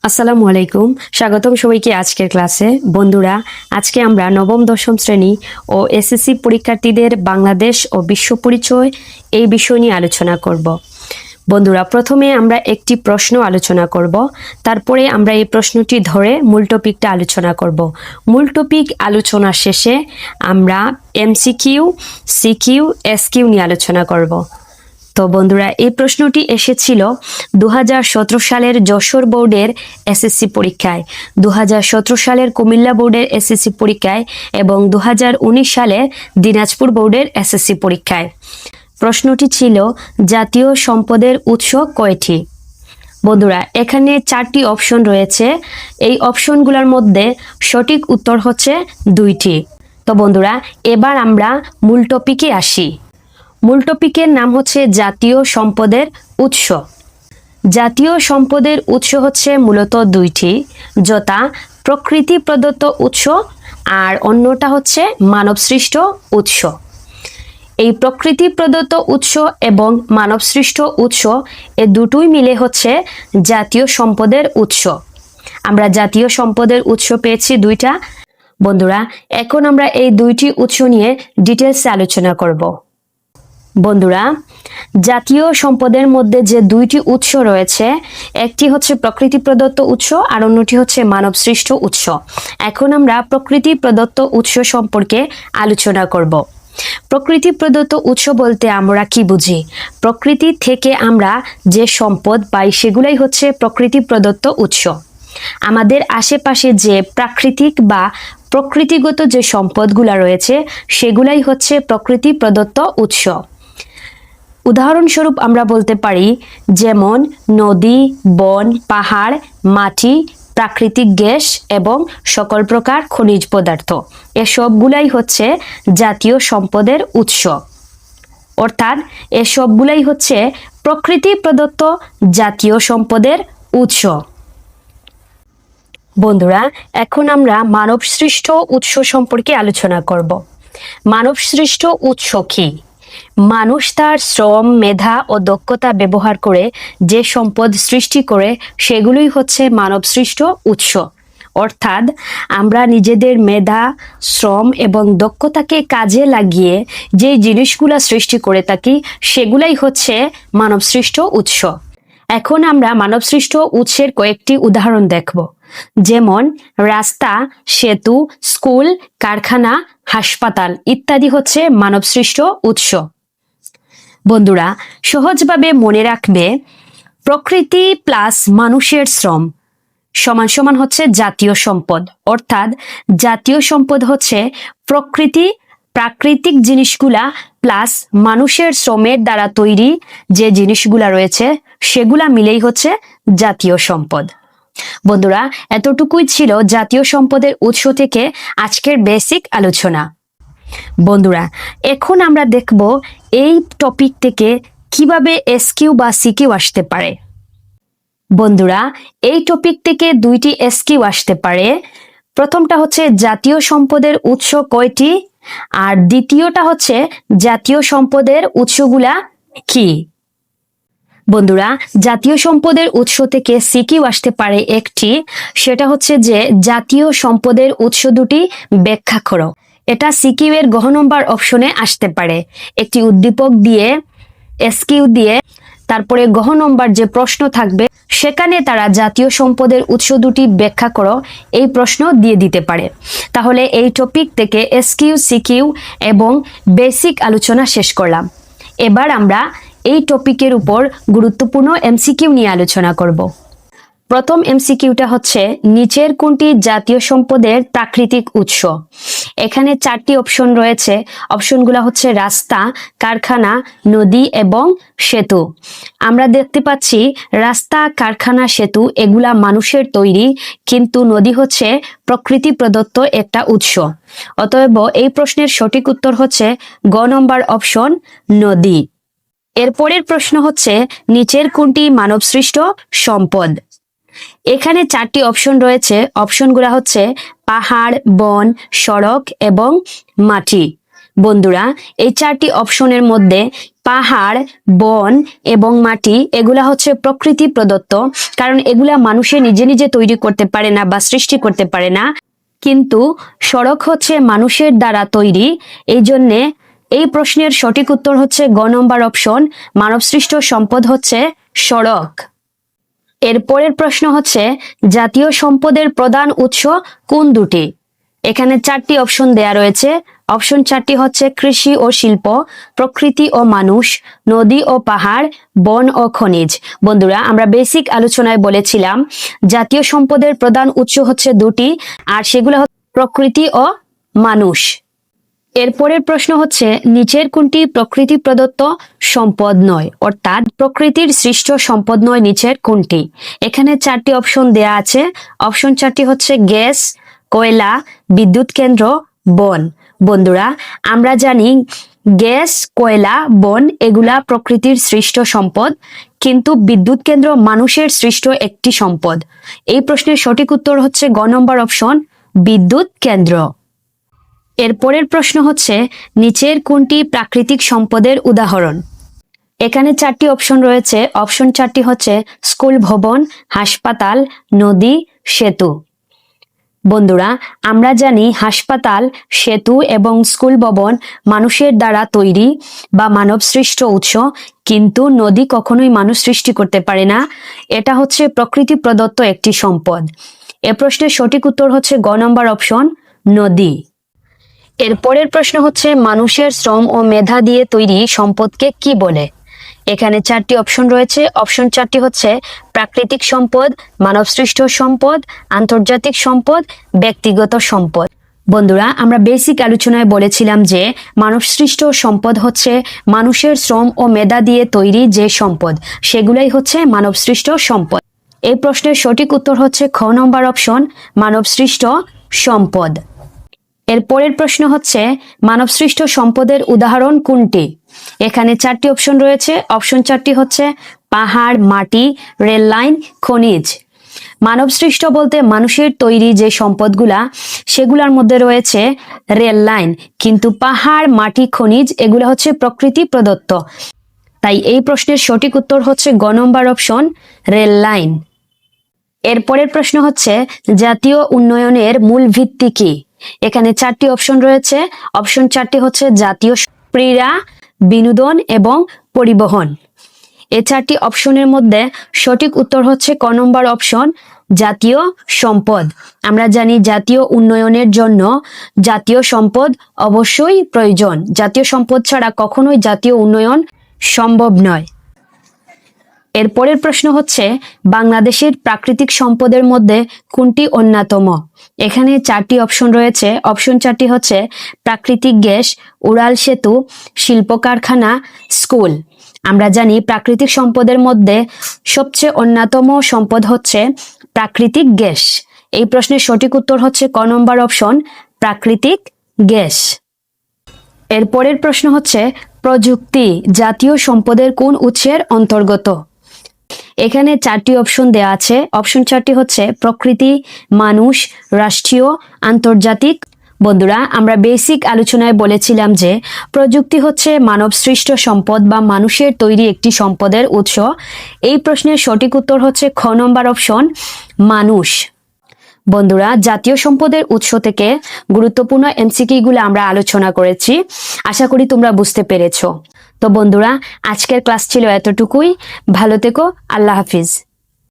আসসালামু আলাইকুম, স্বাগতম সবাইকে আজকের ক্লাসে। বন্ধুরা, আজকে আমরা নবম দশম শ্রেণী ও এসএসসি পরীক্ষার্থীদের বাংলাদেশ ও বিশ্ব পরিচয় এই বিষয় নিয়ে আলোচনা করব। বন্ধুরা, প্রথমে আমরা একটি প্রশ্ন আলোচনা করব, তারপরে আমরা এই প্রশ্নটি ধরে মূল টপিকটা আলোচনা করব। মূল টপিক আলোচনার শেষে আমরা এমসিকিউ, সিকিউ, এসকিউ নিয়ে আলোচনা করব। তো বন্ধুরা, এই প্রশ্নটি এসেছিল 2017 সালের যশোর বোর্ডের এসএসসি পরীক্ষায়, 2017 সালের কুমিল্লা বোর্ডের এসএসসি পরীক্ষায় এবং 2019 সালের দিনাজপুর বোর্ডের এসএসসি পরীক্ষায়। প্রশ্নটি ছিল, জাতীয় সম্পদের উৎস কয়টি? বন্ধুরা, এখানে 4টি অপশন রয়েছে। এই অপশনগুলোর মধ্যে সঠিক উত্তর হচ্ছে 2টি। তো বন্ধুরা, এবার আমরা মূল টপিকে আসি। মূল টপিকের নাম হচ্ছে জাতীয় সম্পদের উৎস। জাতীয় সম্পদের উৎস হচ্ছে মূলত 2টি, যথা প্রকৃতি প্রদত্ত উৎস আর অন্যটা হচ্ছে মানবসৃষ্ট উৎস। এই প্রকৃতি প্রদত্ত উৎস এবং মানবসৃষ্ট উৎস এ দুটোই মিলে হচ্ছে জাতীয় সম্পদের উৎস। আমরা জাতীয় সম্পদের উৎস পেয়েছি 2টা। বন্ধুরা, এখন আমরা এই 2টি উৎস নিয়ে ডিটেলসে আলোচনা করব। বন্ধুরা, জাতীয় সম্পদের মধ্যে যে 2টি উৎস রয়েছে, একটি হচ্ছে প্রকৃতি প্রদত্ত উৎস আর অন্যটি হচ্ছে মানবসৃষ্ট উৎস। এখন আমরা প্রকৃতি প্রদত্ত উৎস সম্পর্কে আলোচনা করব। প্রকৃতি প্রদত্ত উৎস বলতে আমরা কি বুঝি? প্রকৃতি থেকে আমরা যে সম্পদ পাই সেগুলাই হচ্ছে প্রকৃতি প্রদত্ত উৎস। আমাদের আশেপাশে যে প্রাকৃতিক বা প্রকৃতিগত যে সম্পদগুলা রয়েছে সেগুলাই হচ্ছে প্রকৃতি প্রদত্ত উৎস। উদাহরণস্বরূপ আমরা বলতে পারি, যেমন নদী, বন, পাহাড়, মাটি, প্রাকৃতিক গ্যাস এবং সকল প্রকার খনিজ পদার্থ, এসবগুলাই হচ্ছে জাতীয় সম্পদের উৎস। অর্থাৎ এসবগুলাই হচ্ছে প্রকৃতি প্রদত্ত জাতীয় সম্পদের উৎস। বন্ধুরা, এখন আমরা মানবসৃষ্ট উৎস সম্পর্কে আলোচনা করব। মানবসৃষ্ট উৎস কি? মানুষ তার শ্রম, মেধা ও দক্ষতা ব্যবহার করে যে সম্পদ সৃষ্টি করে সেগুলোই হচ্ছে মানবসৃষ্ট উৎস। অর্থাৎ আমরা নিজেদের মেধা, শ্রম এবং দক্ষতাকে কাজে লাগিয়ে যে জিনিসগুলা সৃষ্টি করে থাকি সেগুলাই হচ্ছে মানবসৃষ্ট উৎস। এখন আমরা মানবসৃষ্ট উৎসের কয়েকটি উদাহরণ দেখব। যেমন রাস্তা, সেতু, স্কুল, কারখানা, হাসপাতাল ইত্যাদি হচ্ছে মানবসৃষ্ট উৎস। বন্ধুরা, সহজভাবে মনে রাখবে, প্রকৃতি প্লাস মানুষের শ্রম সমান সমান হচ্ছে জাতীয় সম্পদ। অর্থাৎ জাতীয় সম্পদ হচ্ছে প্রকৃতি, প্রাকৃতিক জিনিসগুলা প্লাস মানুষের শ্রমের দ্বারা তৈরি যে জিনিসগুলা রয়েছে সেগুলা মিলেই হচ্ছে জাতীয় সম্পদ। বন্ধুরা, এতটুকুই ছিল জাতীয় সম্পদের উৎস থেকে আজকের বেসিক আলোচনা। বন্ধুরা, এখন আমরা দেখব এই টপিক থেকে কিভাবে এসকিউ বা সিকিউ আসতে পারে। বন্ধুরা, এই টপিক থেকে 2টি এসকিউ আসতে পারে। প্রথমটা হচ্ছে জাতীয় সম্পদের উৎস কয়টি, আর দ্বিতীয়টা হচ্ছে জাতীয় সম্পদের উৎসগুলা কি। বন্ধুরা, জাতীয় সম্পদের উৎস থেকে সিকিউ আসতে পারে একটি, সেটা হচ্ছে যে জাতীয় সম্পদের উৎস দুটি ব্যাখ্যা করো। এটা সিকিউ এর ঘ নম্বর অপশনে আসতে পারে। একটি উদ্দীপক দিয়ে, এসকিউ দিয়ে, তারপরে ঘ নম্বর যে প্রশ্ন থাকবে সেখানে তারা জাতীয় সম্পদের উৎস দুটি ব্যাখ্যা করো এই প্রশ্ন দিয়ে দিতে পারে। তাহলে এই টপিক থেকে এসকিউ, সিকিউ এবং বেসিক আলোচনা শেষ করলাম। এবার আমরা এই টপিকের উপর গুরুত্বপূর্ণ এমসিকিউ নিয়ে আলোচনা করব। প্রথম এমসিকিউটা হচ্ছে, নিচের কোনটি জাতীয় সম্পদের প্রাকৃতিক উৎস? এখানে 4টি অপশন রয়েছে। অপশনগুলো হচ্ছে রাস্তা, কারখানা, নদী এবং সেতু। আমরা দেখতে পাচ্ছি রাস্তা, কারখানা, সেতু এগুলা মানুষের তৈরি, কিন্তু নদী হচ্ছে প্রকৃতি প্রদত্ত একটা উৎস। অতএব এই প্রশ্নের সঠিক উত্তর হচ্ছে গ নম্বর অপশন, নদী। এরপরের প্রশ্ন হচ্ছে, নিচের কোনটি মানবসৃষ্ট সম্পদ? এখানে 4টি অপশন রয়েছে। অপশনগুলো হচ্ছে পাহাড়, বন, সড়ক এবং মাটি। বন্ধুরা, এই চারটি অপশনের মধ্যে পাহাড়, বন এবং মাটি এগুলা হচ্ছে প্রকৃতি প্রদত্ত, কারণ এগুলা মানুষে নিজে নিজে তৈরি করতে পারে না বা সৃষ্টি করতে পারে না। কিন্তু সড়ক হচ্ছে মানুষের দ্বারা তৈরি। এই জন্যে এই প্রশ্নের সঠিক উত্তর হচ্ছে গ নম্বর অপশন, মানবসৃষ্ট সম্পদ হচ্ছে সড়ক। এর পরের প্রশ্ন হচ্ছে জাতীয় সম্পদের প্রধান উৎস কোন দুটি? এখানে চারটি অপশন দেয়া রয়েছে। অপশন চারটি হচ্ছে কৃষি ও শিল্প, প্রকৃতি ও মানুষ, নদী ও পাহাড়, বন ও খনিজ। বন্ধুরা, আমরা বেসিক আলোচনায় বলেছিলাম জাতীয় সম্পদের প্রধান উৎস হচ্ছে দুটি, আর সেগুলো হচ্ছে প্রকৃতি ও মানুষ। এরপরের প্রশ্ন হচ্ছে নিচের কোনটি প্রকৃতি প্রদত্ত সম্পদ নয়, অর্থাৎ প্রকৃতির সৃষ্ট সম্পদ নয় নিচের কোনটি? এখানে চারটি অপশন দেয়া আছে। অপশন চারটি হচ্ছে গ্যাস, কয়লা, বিদ্যুৎ কেন্দ্র, বন। বন্ধুরা, আমরা জানি গ্যাস, কয়লা, বন এগুলা প্রকৃতির সৃষ্ট সম্পদ, কিন্তু বিদ্যুৎ কেন্দ্র মানুষের সৃষ্ট একটি সম্পদ। এই প্রশ্নের সঠিক উত্তর হচ্ছে গ নম্বর অপশন, বিদ্যুৎ কেন্দ্র। এর পরের প্রশ্ন হচ্ছে নিচের কোনটি প্রাকৃতিক সম্পদের উদাহরণ? এখানে চারটি অপশন রয়েছে। অপশন চারটি হচ্ছে স্কুল ভবন, হাসপাতাল, নদী, সেতু। বন্ধুরা, আমরা জানি হাসপাতাল, সেতু এবং স্কুল ভবন মানুষের দ্বারা তৈরি বা মানব সৃষ্ট উৎস, কিন্তু নদী কখনোই মানুষ সৃষ্টি করতে পারে না। এটা হচ্ছে প্রকৃতি প্রদত্ত একটি সম্পদ। এ প্রশ্নের সঠিক উত্তর হচ্ছে গ নম্বর অপশন, নদী। এর পরের প্রশ্ন হচ্ছে মানুষের শ্রম ও মেধা দিয়ে তৈরি সম্পদকে কি বলে? এখানে চারটি অপশন রয়েছে। অপশন চারটি হচ্ছে প্রাকৃতিক সম্পদ, মানবসৃষ্ট সম্পদ, আন্তর্জাতিক সম্পদ, ব্যক্তিগত সম্পদ। বন্ধুরা, আমরা বেসিক আলোচনায় বলেছিলাম যে মানবসৃষ্ট সম্পদ হচ্ছে মানুষের শ্রম ও মেধা দিয়ে তৈরি যে সম্পদ, সেগুলাই হচ্ছে মানবসৃষ্ট সম্পদ। এই প্রশ্নের সঠিক উত্তর হচ্ছে খ নম্বর অপশন, মানবসৃষ্ট সম্পদ। এর পরের প্রশ্ন হচ্ছে মানবসৃষ্ট সম্পদের উদাহরণ কোনটি? এখানে চারটি অপশন রয়েছে। অপশন চারটি হচ্ছে পাহাড়, মাটি, রেল লাইন, খনিজ। মানবসৃষ্ট বলতে মানুষের তৈরি যে সম্পদগুলা, সেগুলোর মধ্যে রয়েছে রেল লাইন, কিন্তু পাহাড়, মাটি, খনিজ এগুলো হচ্ছে প্রকৃতি প্রদত্ত। তাই এই প্রশ্নের সঠিক উত্তর হচ্ছে গ নম্বর অপশন, রেল লাইন। এর পরের প্রশ্ন হচ্ছে জাতীয় উন্নয়নের মূল ভিত্তি কি? এখানে চারটি অপশন রয়েছে। অপশন চারটি হচ্ছে জাতীয় ক্রীড়া, বিনোদন এবং পরিবহন। এই চারটি অপশনের মধ্যে সঠিক উত্তর হচ্ছে ক নম্বর অপশন, জাতীয় সম্পদ। আমরা জানি জাতীয় উন্নয়নের জন্য জাতীয় সম্পদ অবশ্যই প্রয়োজন। জাতীয় সম্পদ ছাড়া কখনোই জাতীয় উন্নয়ন সম্ভব নয়। এর পরের প্রশ্ন হচ্ছে বাংলাদেশের প্রাকৃতিক সম্পদের মধ্যে কোনটি অন্যতম? এখানে চারটি অপশন রয়েছে। অপশন চারটি হচ্ছে প্রাকৃতিক গ্যাস, উড়াল সেতু, শিল্প কারখানা, স্কুল। আমরা জানি প্রাকৃতিক সম্পদের মধ্যে সবচেয়ে অন্যতম সম্পদ হচ্ছে প্রাকৃতিক গ্যাস। এই প্রশ্নের সঠিক উত্তর হচ্ছে ক নম্বর অপশন, প্রাকৃতিক গ্যাস। এর পরের প্রশ্ন হচ্ছে প্রযুক্তি জাতীয় সম্পদের কোন উৎসের অন্তর্গত? এখানে চারটি অপশন দেওয়া আছে। অপশন চারটি হচ্ছে প্রকৃতি, মানুষ, রাষ্ট্রীয়, আন্তর্জাতিক। বন্ধুরা, আমরা বেসিক আলোচনায় বলেছিলাম যে প্রযুক্তি হচ্ছে মানব সৃষ্ট সম্পদ বা মানুষের তৈরি একটি সম্পদের উৎস। এই প্রশ্নের সঠিক উত্তর হচ্ছে খ নম্বর অপশন, মানুষ। বন্ধুরা, জাতীয় সম্পদের উৎস থেকে গুরুত্বপূর্ণ এমসিকিউ গুলো আমরা আলোচনা করেছি। আশা করি তোমরা বুঝতে পেরেছো। তো বন্ধুরা, আজকের ক্লাস ছিল এতটুকুই। ভালো থেকো। আল্লাহ হাফিজ।